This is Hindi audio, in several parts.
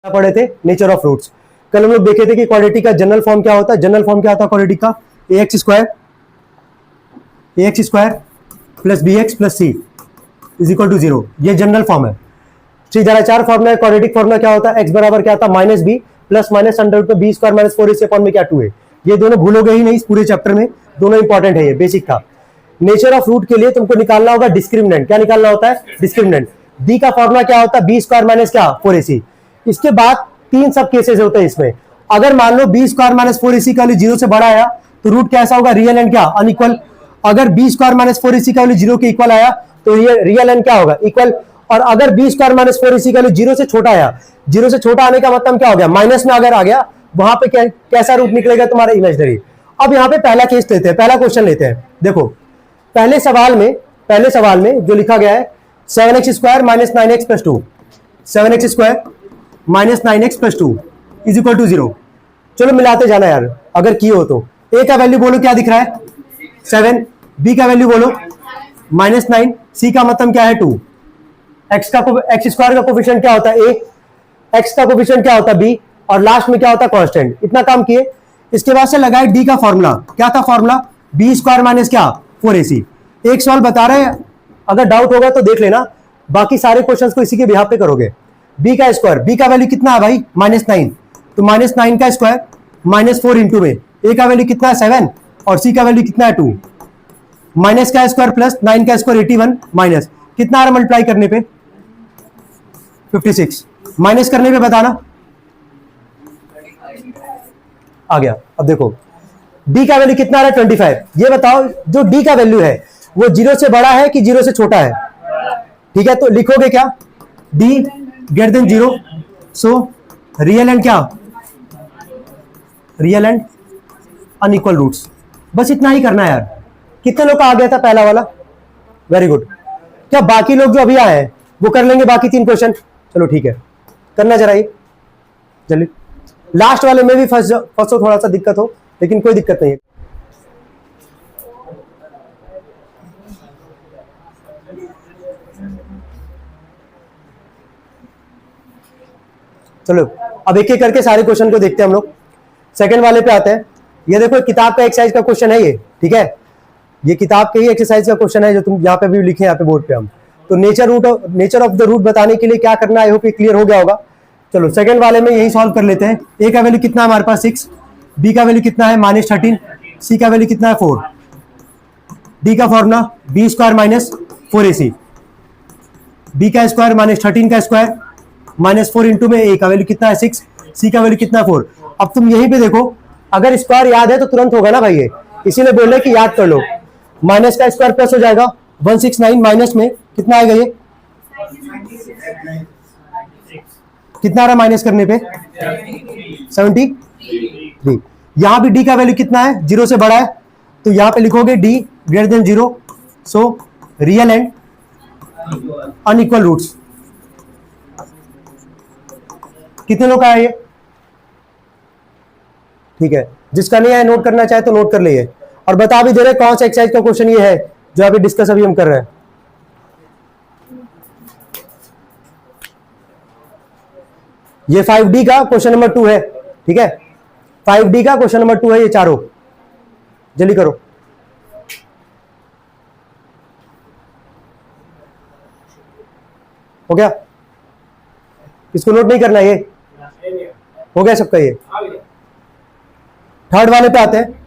पढ़े थे नेचर ऑफ रूट्स। कल हम लोग देखे थे कि क्वाड्रेटिक का जनरल फॉर्म क्या होता है। जनरल फॉर्म क्या होता है क्वाड्रेटिक का? ax square plus B X plus C is equal to 0। ये जनरल फॉर्म है। श्रीधराचार्य फॉर्मूला क्वाड्रेटिक फॉर्मूला क्या होता है? x बराबर क्या होता है? Minus B plus minus under root B square minus 4ac upon में क्या 2a। ये दोनों भूलोगे ही नहीं इस पूरे चैप्टर में, दोनों इंपॉर्टेंट है। ये बेसिक था। नेचर ऑफ रूट के लिए तुमको निकालना होगा डिस्क्रिमिनेंट। क्या निकालना होता है? डिस्क्रिमिनेंट। b का फॉर्मूला क्या होता है? बी स्क्वायर माइनस क्या 4ac। इसके बाद तीन सब केसेस होते हैं इसमें। अगर मान लो बी स्क्वायर माइनस 4ac का वैल्यू 0 से बड़ा आया तो रूट कैसा होगा? रियल एंड क्या? अनइक्वल। अगर बी स्क्वायर माइनस 4ac का वैल्यू 0 के इक्वल आया तो रियल एंड क्या होगा? इक्वल। और अगर बी स्क्वायर माइनस 4ac का वैल्यू 0 से छोटा आया, 0 से छोटा आने का मतलब क्या हो गया? माइनस में अगर आ गया, वहां पे कैसा रूट निकलेगा तुम्हारा? इमेजिनरी। अब यहाँ पे पहला केस लेते हैं, पहला क्वेश्चन लेते हैं। देखो पहले सवाल में जो लिखा गया है 7x square minus 9x plus 2, 7x square minus 9x plus 2 is equal to 0। चलो मिलाते जाना यार, अगर किए हो तो। a का वैल्यू बोलो क्या दिख रहा है? 7। b का वैल्यू बोलो माइनस 9। c का मतलब क्या है? 2। x स्क्वायर का कोफिशिएंट क्या होता है? a। x का कोफिशिएंट क्या होता है? b। और लास्ट में क्या होता है? कांस्टेंट। इतना काम किए। इसके बाद से लगाए d का फॉर्मूला। क्या था फॉर्मूला? b स्क्वायर माइनस क्या 4ac। एक सवाल बता रहे हैं, अगर डाउट होगा तो देख लेना, बाकी सारे क्वेश्चंस को इसी के बिहाफ पे करोगे। b का स्क्वायर, b का वैल्यू कितना है भाई? माइनस 9। तो माइनस 9 का स्क्वायर माइनस 4 इंटू में a का वैल्यू कितना है? 7 और c का वैल्यू कितना है? 2। माइनस का स्क्वायर प्लस 9 का स्क्वायर 81 माइनस कितना आ रहा मल्टीप्लाई करने पे? 56। माइनस करने पे बताना। आ गया। अब देखो d का वैल्यू कितना आ रहा है? 25। ये बताओ जो d का वैल्यू है वो 0 से बड़ा है कि 0 से छोटा है? ठीक है, तो लिखोगे क्या? d greater than 0। So real and क्या? Real and unequal roots. बस इतना ही करना है यार। कितने लोग का आ गया था पहला वाला? Very good. क्या बाकी लोग जो अभी आए हैं वो कर लेंगे बाकी 3 क्वेश्चन? चलो ठीक है, करना जरा ये जल्दी। लास्ट वाले में भी फंसो, थोड़ा सा दिक्कत हो, लेकिन कोई दिक्कत नहीं है। चलो अब एक एक करके सारे क्वेश्चन को देखते हैं हम लोग। सेकंड वाले पे आते हैं। ये देखो किताब का एक्सरसाइज का क्वेश्चन है ये, ठीक है। ये किताब के ही एक्सरसाइज का क्वेश्चन है जो तुम यहाँ पे भी लिखे यहाँ पे बोर्ड पे हम। तो नेचर ऑफ द रूट बताने के लिए क्या करना है, आई होप ये क्लियर हो गया होगा। चलो सेकंड वाले में यही सॉल्व कर लेते हैं। a का वैल्यू कितना है हमारे पास? 6। b का वैल्यू कितना है? -13। c का वैल्यू कितना है? 4। d का formula b square minus 4ac। b का स्क्वायर माइनस 13 का स्क्वायर माइनस 4 इंटू में a का वैल्यू कितना है? 6। c का वैल्यू कितना है? 4। अब तुम यहीं पे देखो, अगर स्क्वायर याद है तो तुरंत होगा ना भाई ये, इसीलिए बोल रहे कि याद कर लो। माइनस का स्क्वायर प्लस हो जाएगा 169, माइनस में कितना आएगा? ये कितना आ रहा माइनस करने पे? 73। यहां भी d का वैल्यू कितना है? 0 से बड़ा है, तो यहां पे लिखोगे d greater than 0। So real and unequal roots. कितने लोग का है ये? ठीक है, जिसका नहीं है नोट करना चाहे तो नोट कर लिए। और बता भी दे रहे कौन सा एक्सरसाइज का क्वेश्चन ये है जो अभी डिस्कस अभी हम कर रहे हैं। ये 5D का क्वेश्चन नंबर 2 है, ठीक है। 5D का क्वेश्चन नंबर 2 है ये चारों। जल्दी करो। हो गया? इसको नोट नहीं करना, ये हो गया सबका। ये थर्ड वाले पे आते हैं।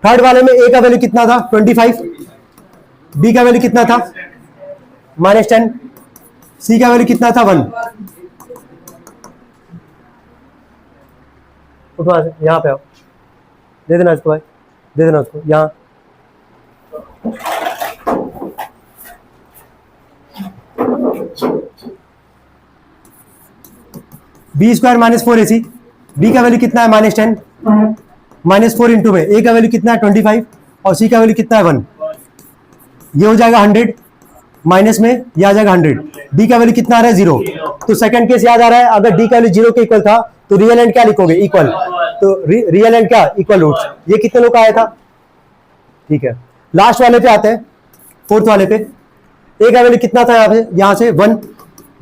थर्ड वाले में a का वैल्यू कितना था? 25। b का वैल्यू कितना था? -10। c का वैल्यू कितना था? 1। उठवा यहां पे आओ, दे देना इसको भाई, दे देना उसको यहां। B square minus 4ac। b का वैल्यू कितना है? -10। माइनस 4 इंटू में a का वैल्यू कितना है? 25 और c का वैल्यू कितना है? 1। ये हो जाएगा 100, माइनस में ये आ जाएगा 100। d का वैल्यू कितना आ रहा है? 0। तो सेकंड केस याद आ रहा है, अगर d का वैल्यू 0 के इक्वल था तो रियल एंड क्या लिखोगे? इक्वल। तो रियल एंड क्या? Equal roots. ये कितने लोग का आया था? ठीक है, लास्ट वाले पे आते हैं, फोर्थ वाले पे। a का वैल्यू कितना था? यहाँ से 1।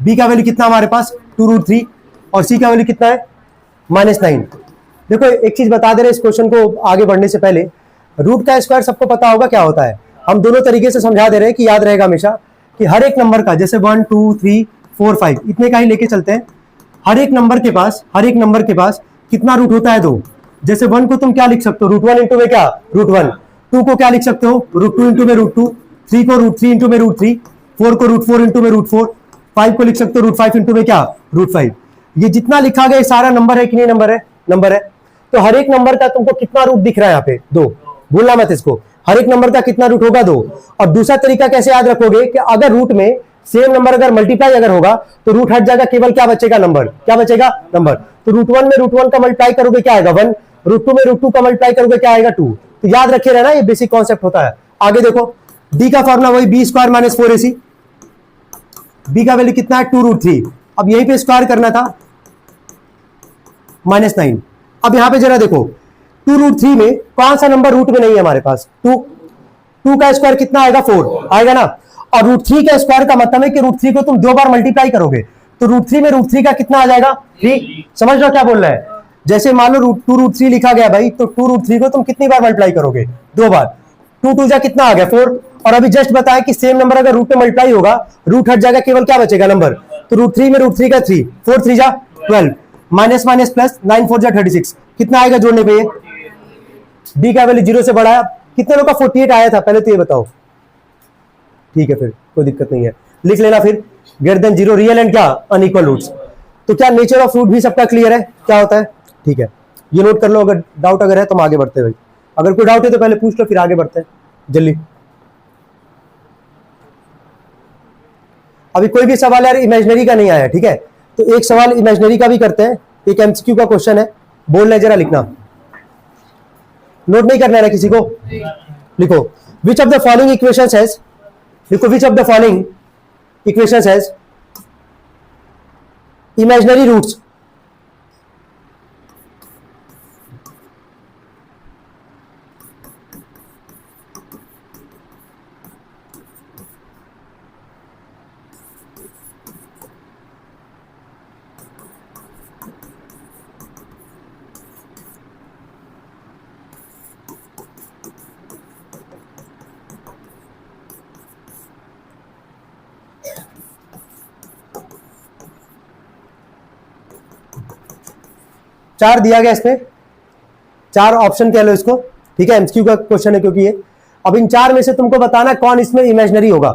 b का वैल्यू कितना हमारे पास? 2√3 और c का वैल्यू कितना है -9। देखो एक चीज बता दे रहे इस क्वेश्चन को आगे बढ़ने से पहले, रूट का स्क्वायर सबको पता होगा क्या होता है। हम दोनों तरीके से समझा दे रहे हैं कि याद रहेगा हमेशा कि हर एक नंबर का, जैसे 1 2 3 4 5 इतने का ही लेके चलते हैं, हर एक नंबर के पास कितना रूट होता है? 2। जैसे 1 को तुम क्या लिख सकते हो? √1 इंटू में क्या √1। 2 को क्या लिख सकते हो? √2 इंटू में √2। 3 को √3 इंटू में √3। 4 को √4 इंटू में √4। 5 को लिख सकते हो √5 इंटू में क्या √5। ये जितना लिखा गया सारा नंबर है कि नहीं? नंबर है। तो हर एक नंबर का तुमको कितना रूट दिख रहा है यहाँ पे? 2। भूलना मत इसको, हर एक नंबर का कितना रूट होगा? 2। और दूसरा तरीका कैसे याद रखोगे कि अगर रूट में सेम नंबर अगर मल्टीप्लाई अगर होगा तो रूट हट जाएगा, केवल क्या बचेगा? नंबर। क्या बचेगा? नंबर। तो √1 में √1 का मल्टीप्लाई करोगे क्या आएगा? 1। √2 में √2 का मल्टीप्लाई करोगे क्या आएगा? 2। तो याद रखे रहना, ये बेसिक कॉन्सेप्ट होता है। आगे देखो, डी का फॉर्मूला वही b² - 4ac। b का वैल्यू कितना है? 2√3। अब यहीं पे स्क्वायर करना था, -9। अब यहां पे जरा देखो, 2√3 में कौन सा नंबर रूट में नहीं है हमारे पास? 2 का स्क्वायर कितना आएगा? 4 आएगा ना। और √3 का स्क्वायर का मतलब है कि √3 को तुम 2 बार मल्टीप्लाई करोगे, तो √3 में √3 का कितना आ जाएगा? 3। समझ लो क्या बोल रहा है? जैसे मान लो 2√3 लिखा गया भाई, तो 2√3 को तुम कितनी बार मल्टीप्लाई करोगे? 2 बार। 2 2 जा कितना आ गया? 4। और अभी जस्ट बताया कि सेम नंबर अगर रूट में मल्टीप्लाई होगा, रूट हट जाएगा, केवल क्या बचेगा? नंबर। तो √3 में √3 का 3, 4 3 जा 12, माइनस माइनस प्लस 9 4 जा 36। कितना आएगा जोड़ने पे? डी का वैल्यू 0 से बढ़ाया, कितने लोग का 48 आया था पहले तो ये बताओ। ठीक है, फिर कोई दिक्कत नहीं है, लिख लेना फिर ग्रेटर देन 0 रियल एंड क्या अनइक्वल रूट्स। तो क्या नेचर ऑफ रूट भी सबका क्लियर है क्या होता है? ठीक है, ये नोट कर लो, अगर डाउट अगर है तो हम आगे बढ़ते हैं भाई। अगर कोई डाउट है तो पहले पूछ लो, फिर आगे बढ़ते हैं जल्दी। अभी कोई भी सवाल यार इमेजिनरी का नहीं आया, ठीक है? तो एक सवाल इमेजिनरी का भी करते हैं, एक एमसीक्यू का क्वेश्चन है, बोल रहे जरा लिखना, नोट नहीं करना है किसी को। लिखो, which of the following equations has, लिखो which of the following equations has imaginary roots. चार दिया गया, इसमें 4 ऑप्शन कह लो इसको, ठीक है? एमसीक्यू का क्वेश्चन है क्योंकि ये। अब इन 4 में से तुमको बताना कौन इसमें इमेजिनरी होगा।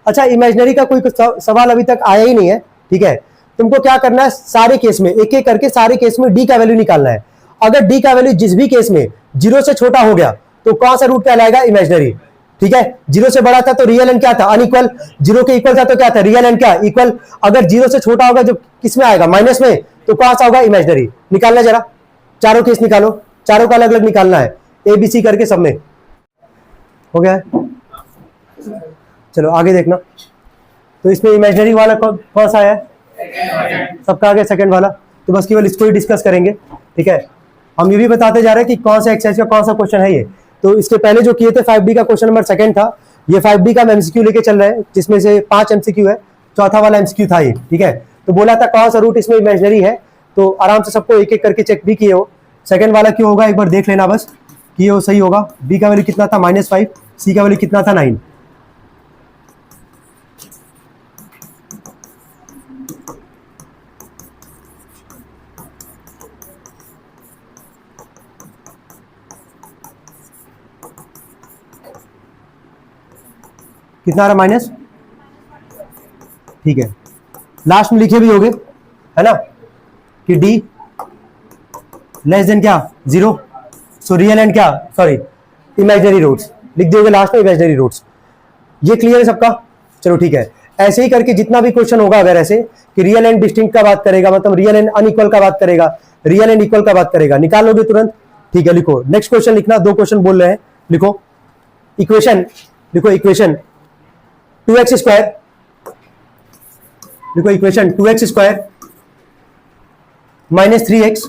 अच्छा, इमेजिनरी का कोई सवाल अभी तक आया ही नहीं है, ठीक है? तुमको क्या करना है, सारे केस में एक एक करके सारे केस में डी का वैल्यू निकालना है। अगर डी का वैल्यू जिस भी केस में 0 से छोटा हो गया तो कौन सा रूट कहलाएगा? इमेजिनरी, ठीक है? 0 से बड़ा था तो रियल एंड क्या था? अनइक्वल। 0 के इक्वल था तो क्या था? रियल एंड क्या? इक्वल। अगर 0 से छोटा होगा जो किसमें आएगा? माइनस में, तो कौन सा होगा? इमेजिनरी। निकालना जरा, चारों केस निकालो, चारों का अलग अलग निकालना है, ABC करके सब में। हो गया है? चलो आगे देखना। तो इसमें इमेजिनरी वाला कौन सा है? सबका आगे सेकंड वाला। तो बस केवल इसको ही डिस्कस करेंगे, ठीक है? हम ये भी बताते जा रहे हैं कि कौन सा एक्सरसाइज का कौन सा क्वेश्चन है ये। तो इसके पहले जो किए थे 5D का क्वेश्चन नंबर 2 था, ये 5D का एमसीक्यू लेके चल रहे हैं, जिसमें से 5 एमसीक्यू है, चौथा वाला एमसीक्यू था ये, ठीक है? तो बोला था कौन सा रूट इसमें इमेजिनरी है, तो आराम से सबको एक एक करके चेक भी किए हो। सेकंड वाला क्यों होगा एक बार देख लेना बस, कि वो सही होगा। बी का वैल्यू कितना था? -5। सी का वैल्यू कितना था? 9। कितना आ रहा? माइनस, ठीक है? लास्ट में लिखे भी होगे, है ना, कि डी लेस देन क्या? 0। सो रियल एंड क्या, सॉरी इमेजिनरी रूट्स लिख दोगे लास्ट में, इमेजिनरी रूट्स। ये क्लियर है सबका? चलो ठीक है, ऐसे ही करके जितना भी क्वेश्चन होगा, अगर ऐसे कि रियल एंड डिस्टिंक्ट का बात करेगा, मतलब रियल एंड अनइक्वल का बात करेगा, रियल एंड इक्वल का बात करेगा, निकाल लोगे तुरंत, ठीक है? लिखो नेक्स्ट क्वेश्चन लिखना, 2 क्वेश्चन बोल रहे हैं, लिखो इक्वेशन, लिखो इक्वेशन 2x², लिखो equation 2x² - 3x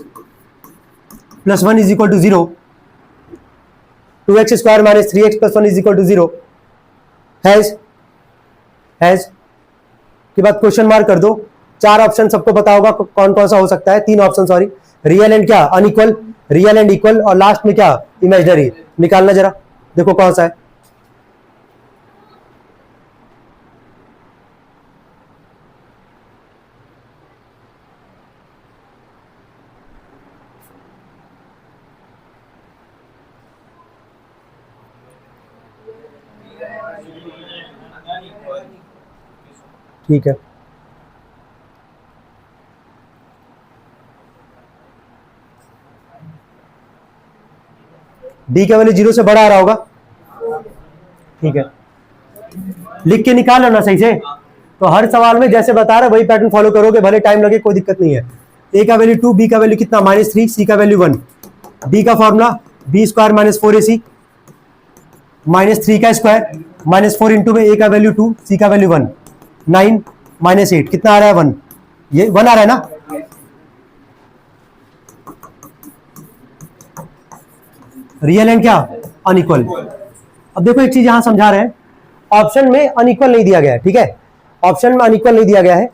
+ 1 = 0। 2x² - 3x + 1 = 0 has के बाद क्वेश्चन मार्क कर दो, चार ऑप्शन सबको पता होगा कौन कौन सा हो सकता है, तीन ऑप्शन सॉरी, रियल एंड क्या अनइक्वल, रियल एंड इक्वल, और लास्ट में क्या इमेजिनरी। निकालना जरा, देखो कौन सा है। ठीक है, डी का वैल्यू 0 से बड़ा आ रहा होगा। ठीक है, लिख के निकाल लेना सही से। तो हर सवाल में जैसे बता रहे वही पैटर्न फॉलो करोगे, भले टाइम लगे कोई दिक्कत नहीं है। ए का वैल्यू 2, बी का वैल्यू कितना -3, सी का वैल्यू 1, डी का फॉर्मूला बी स्क्वायर -4ac -3 का स्क्वायर -4 इंटू में ए का वैल्यू 2, सी का वैल्यू 1, 9 -8 कितना आ रहा है 1, ये 1 आ रहा है ना। रियल एंड क्या अनइक्वल। अब देखो एक चीज यहां समझा रहे हैं, ऑप्शन में अनइक्वल नहीं दिया गया है, ठीक है, ऑप्शन में अनइक्वल नहीं दिया गया है,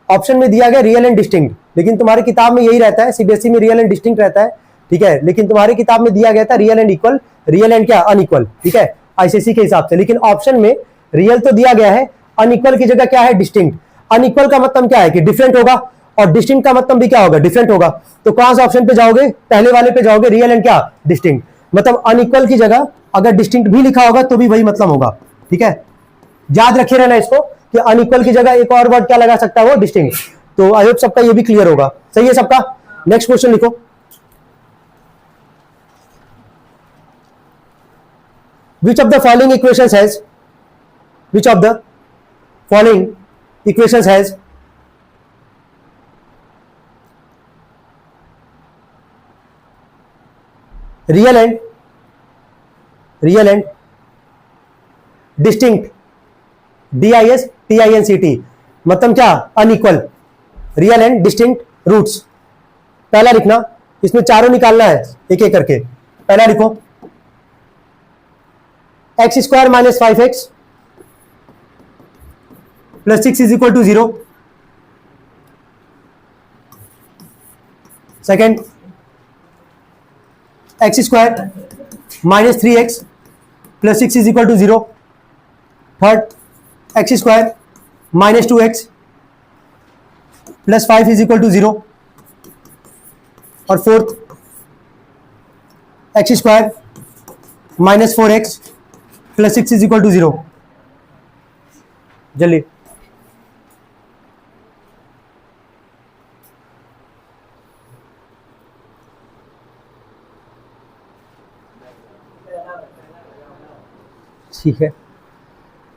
ऑप्शन में दिया गया रियल एंड डिस्टिंक्ट, लेकिन तुम्हारी किताब में यही रहता है, सीबीएसई में रियल एंड डिस्टिंक्ट रहता है, ठीक है, लेकिन तुम्हारी किताब में दिया गया था real and equal, real and क्या अनइक्वल, ठीक है, आईसीएसई के हिसाब से। लेकिन ऑप्शन में रियल तो दिया गया है, अनइक्वल की जगह क्या है डिस्टिंक्ट। अनइक्वल का मतलब क्या है कि डिफरेंट होगा, और डिस्टिंक्ट का मतलब भी क्या होगा डिफरेंट होगा। तो कौन सा ऑप्शन पे जाओगे, पहले वाले पे जाओगे, रियल एंड क्या डिस्टिंक्ट। मतलब अनइक्वल की जगह अगर डिस्टिंक्ट भी लिखा होगा तो भी वही मतलब होगा, ठीक है, याद रखे रहना इसको कि अनइक्वल की जगह एक और वर्ड क्या लगा सकता है वो डिस्टिंक्ट। तो आई होप सबका ये भी क्लियर होगा, सही है सबका। नेक्स्ट क्वेश्चन लिखो। Which of the following equations has, which of the following equations has real and distinct, DISTINCT, मतलब क्या unequal, real and distinct roots. पहला लिखना, इसमें चारों निकालना है एक एक करके। पहला लिखो x² - 5x + 6 = 0। Second x² - 3x + 6 = 0। Third x² - 2x + 5 = 0। और फोर्थ x² - 4x + 6 = 0। जल्दी ठीक है,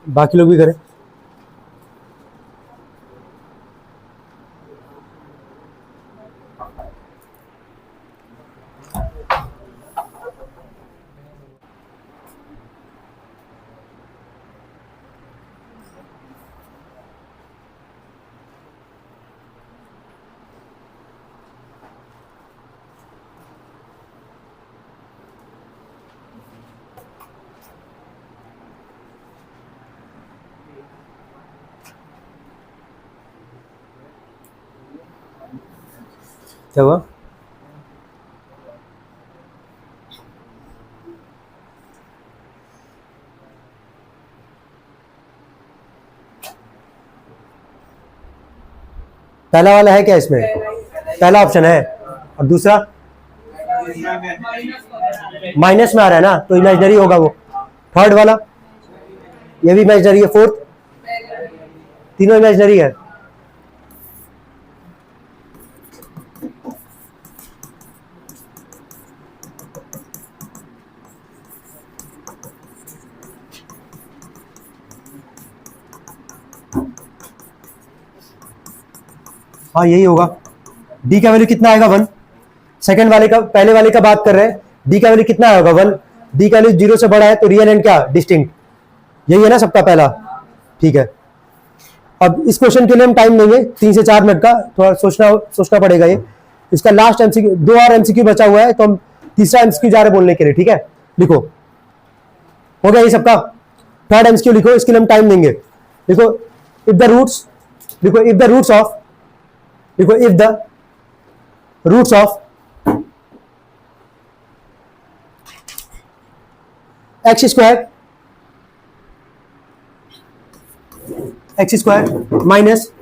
बाकी लोग भी करें। क्या हुआ? पहला वाला है क्या इसमें? पहला ऑप्शन है, और दूसरा माइनस में आ रहा है ना, तो इमेजिनरी होगा वो। थर्ड वाला ये भी इमेजिनरी है। फोर्थ, तीनों इमेजिनरी है। हाँ यही होगा। डी का वैल्यू कितना आएगा 1। सेकंड वाले का, पहले वाले का बात कर रहे हैं, डी का वैल्यू कितना आएगा 1। डी का वैल्यू 0 से बड़ा है तो रियल एंड क्या डिस्टिंक्ट, यही है ना सबका पहला, ठीक है। अब इस क्वेश्चन के लिए हम टाइम लेंगे 3 से 4 मिनट का, थोड़ा सोचना पड़ेगा ये। इसका लास्ट एमसीक्यू, 2 और एमसीक्यू बचा हुआ है, तो हम तीसरा एमसीक्यू जा रहे बोलने के लिए, ठीक है। लिखो, हो गया ये सबका। थर्ड एमसीक्यू लिखो, इसके लिए हम टाइम लेंगे। लिखो इफ द रूट्स, लिखो इफ द रूट्स ऑफ देखो if the roots of x square minus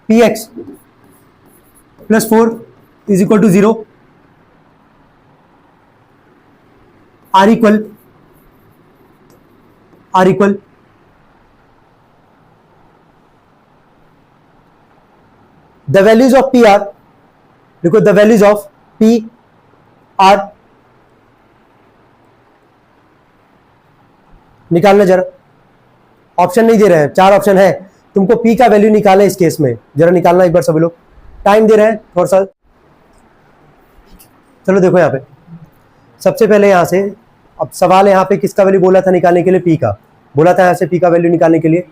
p x plus 4 is equal to 0 are equal the values of p are, देखो the values of p are निकालना जरा, ऑप्शन नहीं दे रहे हैं, 4 ऑप्शन है, तुमको पी का वैल्यू निकालना है इस केस में, जरा निकालना एक बार सभी लोग, टाइम दे रहे हैं थोड़ा सा। चलो देखो यहाँ पे सबसे पहले यहाँ से, अब सवाल यहाँ पे किसका वैल्यू बोला था निकालने के लिए, पी का बोला था, यहाँ से पी का वैल्यू निकालने के लिए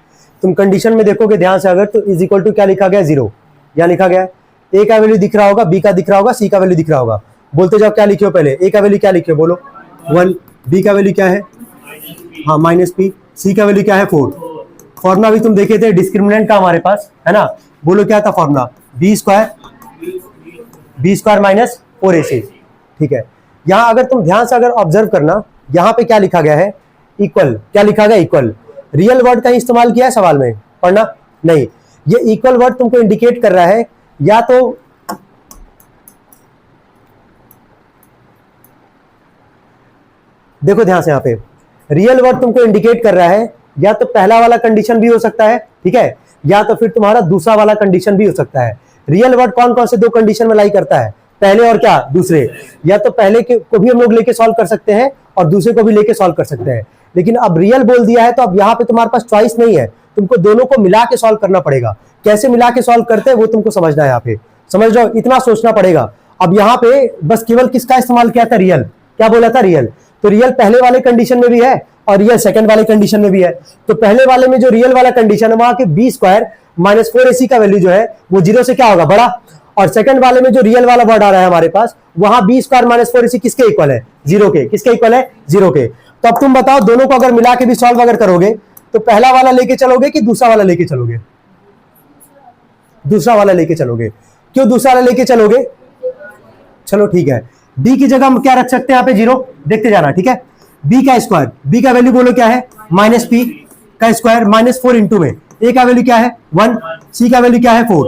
तुम कंडीशन में देखोगे ध्यान से अगर, तो इज इक्वल टू क्या लिखा गया, 0, यहाँ लिखा गया ए का वैल्यू दिख रहा होगा, बी का दिख रहा होगा, सी का वैल्यू दिख रहा होगा, बोलते जाओ क्या लिखे हो पहले, ए का वैल्यू क्या लिखे हो बोलो 1, बी का वैल्यू क्या है, हाँ माइनस पी, सी का वैल्यू क्या है 4, फॉर्मूला भी तुम देखे थे डिस्क्रिमिनेंट का हमारे पास है ना, बोलो क्या था formula, B square minus 4ac, ठीक है। यहाँ अगर तुम ध्यान से अगर ऑब्जर्व करना, यहाँ पे क्या लिखा गया है, इक्वल, क्या लिखा गया इक्वल, रियल वर्ड का इस्तेमाल किया है सवाल में, पढ़ना नहीं, ये इक्वल वर्ड तुमको इंडिकेट कर रहा है या तो देखो ध्यान से, यहाँ पे रियल वर्ड तुमको इंडिकेट कर रहा है या तो पहला वाला कंडीशन भी हो सकता है, ठीक है, या तो फिर तुम्हारा दूसरा वाला कंडीशन भी हो सकता है। रियल वर्ड कौन कौन से 2 कंडीशन में लाई करता है, पहले और क्या दूसरे, या तो पहले को भी हम लोग लेके सॉल्व कर सकते हैं और दूसरे को भी लेके सॉल्व कर सकते हैं, लेकिन अब रियल बोल दिया है तो अब यहाँ पे तुम्हारे पास चॉइस नहीं है, तुमको दोनों को मिला के सॉल्व करना पड़ेगा। कैसे मिला के सॉल्व करते हैं वो तुमको समझना है, यहाँ पे समझ लो, इतना सोचना पड़ेगा। अब यहाँ पे बस केवल किसका इस्तेमाल किया था, रियल, क्या बोला था रियल, तो रियल पहले वाले कंडीशन में भी है और रियल सेकंड वाले कंडीशन में भी है। तो पहले वाले में जो रियल वाला कंडीशन है वहां के बी स्क्वायर माइनस 4ac का वैल्यू जो है वो 0 से क्या होगा, बड़ा, और सेकंड वाले में जो रियल वाला वर्ड आ रहा है हमारे पास, वहां बी स्क्वायर माइनस 4ac किसके इक्वल है, 0 के, किसके इक्वल है, 0 के। तो अब तुम बताओ दोनों को अगर मिला के भी सॉल्व अगर करोगे तो पहला वाला लेके चलोगे कि दूसरा वाला लेके चलोगे, दूसरा वाला लेके चलोगे, क्यों दूसरा वाला लेके चलोगे, चलो ठीक है, b की जगह हम क्या रख सकते हैं यहाँ पे 0, देखते जाना, ठीक है। b का स्क्वायर, b का वैल्यू बोलो क्या है, माइनस पी का स्क्वायर माइनस 4 इंटू में a का वैल्यू क्या है 1, c का वैल्यू क्या है 4,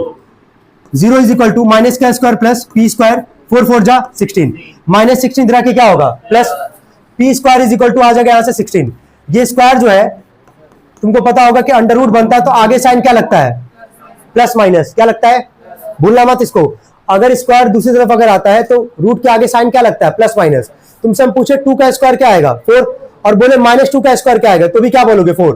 0 इज इक्वल टू माइनस का स्क्वायर प्लस पी स्क्वायर, 4 4 जा 16, माइनस 16 इधर के क्या होगा plus p square is equal to आ जाएगा यहाँ से 16। ये स्क्वायर जो है तुमको पता होगा कि अंडर रूट बनता है तो आगे साइन क्या लगता है, प्लस माइनस, क्या लगता है, भूलना मत इसको, अगर स्क्वायर दूसरी तरफ अगर आता है तो रूट के आगे साइन क्या लगता है, प्लस माइनस। तुमसे हम पूछे 2 का स्क्वायर क्या आएगा 4, और बोले -2 का स्क्वायर क्या आएगा, तो भी क्या बोलोगे 4,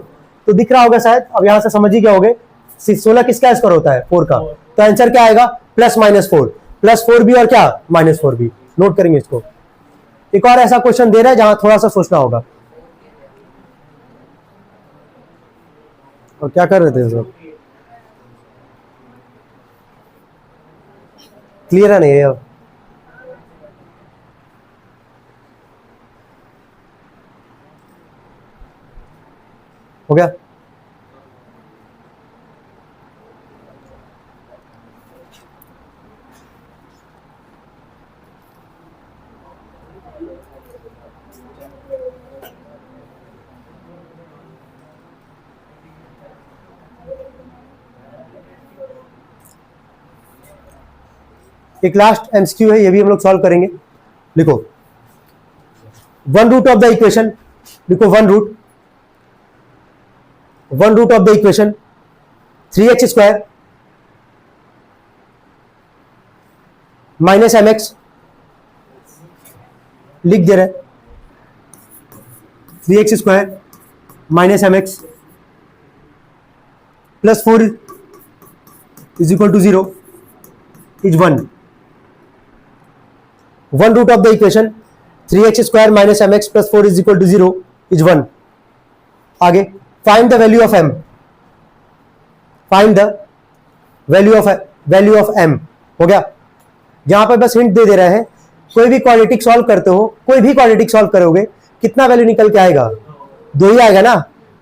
तो दिख रहा होगा शायद, अब यहां से समझ ही गए होगे 16 किसका स्क्वायर होता है 4 का, तो आंसर क्या आएगा +-4, +4 भी और क्या -4 भी, नोट करेंगे इसको। एक और ऐसा क्वेश्चन दे रहा है जहां थोड़ा सा सोचना होगा, और क्या कर रहे थे सब, क्लियर है नहीं अब, हो गया। एक लास्ट एमसीक्यू है, ये भी हम लोग सॉल्व करेंगे। लिखो one root of the equation, लिखो one root of the equation 3x square minus mx, लिख दे रहे 3x square minus mx plus 4 is equal to 0 is 1। One root of the equation 3x square minus mx plus 4 is equal to 0 is 1। आगे find the value of m, find the value of m, हो गया। यहां पर बस हिंट दे रहे हैं, कोई भी क्वाड्रेटिक सॉल्व करते हो, कोई भी क्वाड्रेटिक सॉल्व करोगे कितना वैल्यू निकल के आएगा, 2 ही आएगा ना,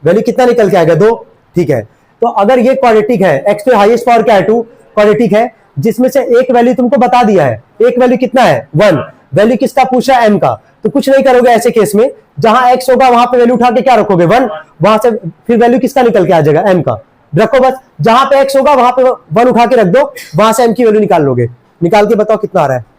वैल्यू कितना निकल के आएगा 2, ठीक है। तो अगर ये क्वाड्रेटिक है, x पे हाईएस्ट पावर क्या है 2, क्वाड्रेटिक है जिसमें से एक वैल्यू तुमको बता दिया है, एक वैल्यू कितना है 1, वैल्यू किसका पूछा है m का, तो कुछ नहीं करोगे ऐसे केस में, जहां x होगा वहां पे वैल्यू उठा के क्या रखोगे 1, वहां से फिर वैल्यू किसका निकल के आ जाएगा m का, रखो बस, जहां पे x होगा वहां पे 1 उठा के रख दो, वहां से m की वैल्यू निकाल लोगे, निकाल के बताओ कितना आ रहा है।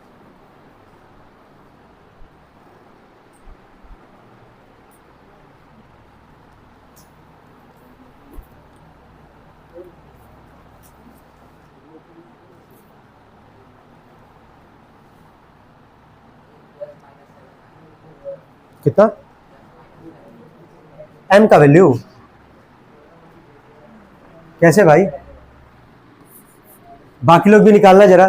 कितना m का वैल्यू, कैसे भाई, बाकी लोग भी निकालना जरा,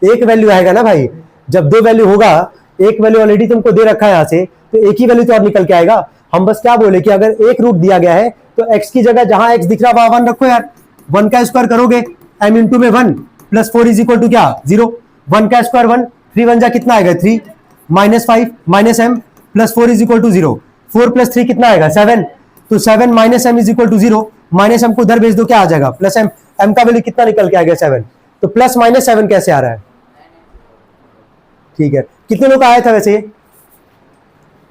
एक वैल्यू आएगा ना भाई, जब दो वैल्यू होगा, एक वैल्यू ऑलरेडी तुमको दे रखा है यहां से, तो एक ही वैल्यू तो और निकल के आएगा। हम बस क्या बोले कि अगर एक रूट दिया गया है तो x की जगह जहां x दिख रहा है वहां 1 रखो यार, 1 का स्क्वायर करोगे m इंटू में 1 प्लस 4 इज इक्वल टू क्या 0, 1 का स्क्वायर 1, 3 1 जा कितना आएगा 3, minus 5 minus m plus 4 is equal to 0, 4 plus 3 कितना आएगा 7, तो 7 minus m is equal to 0, minus m को उधर भेज दो क्या आ जाएगा प्लस m, m का वैल्यू कितना निकल के आ गया 7, तो प्लस माइनस 7 कैसे आ रहा है, ठीक है, कितने लोग का आया था वैसे,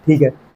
ठीक है।